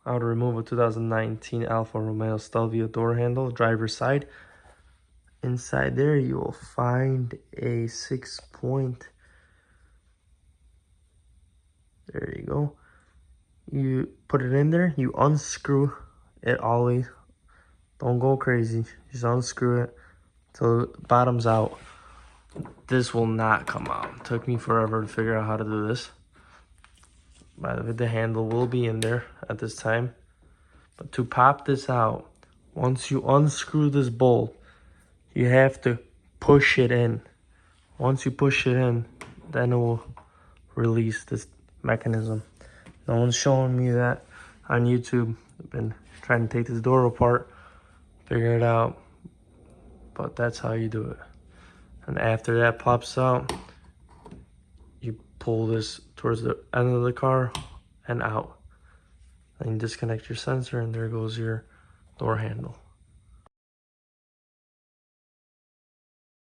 how to remove a 2019 Alpha Romeo Stelvio door handle, driver's side. Inside there, you will find a 6-point. There you go. You put it in there, you unscrew it always. Don't go crazy. Just unscrew it till it bottoms out. This will not come out. It took me forever to figure out how to do this. By the way, the handle will be in there at this time. But to pop this out, once you unscrew this bolt, you have to push it in. Once you push it in, then it will release this mechanism. No one's showing me that on YouTube. I've been trying to take this door apart, figure it out, but that's how you do it. And after that pops out, you pull this towards the end of the car and out. And you disconnect your sensor, and there goes your door handle.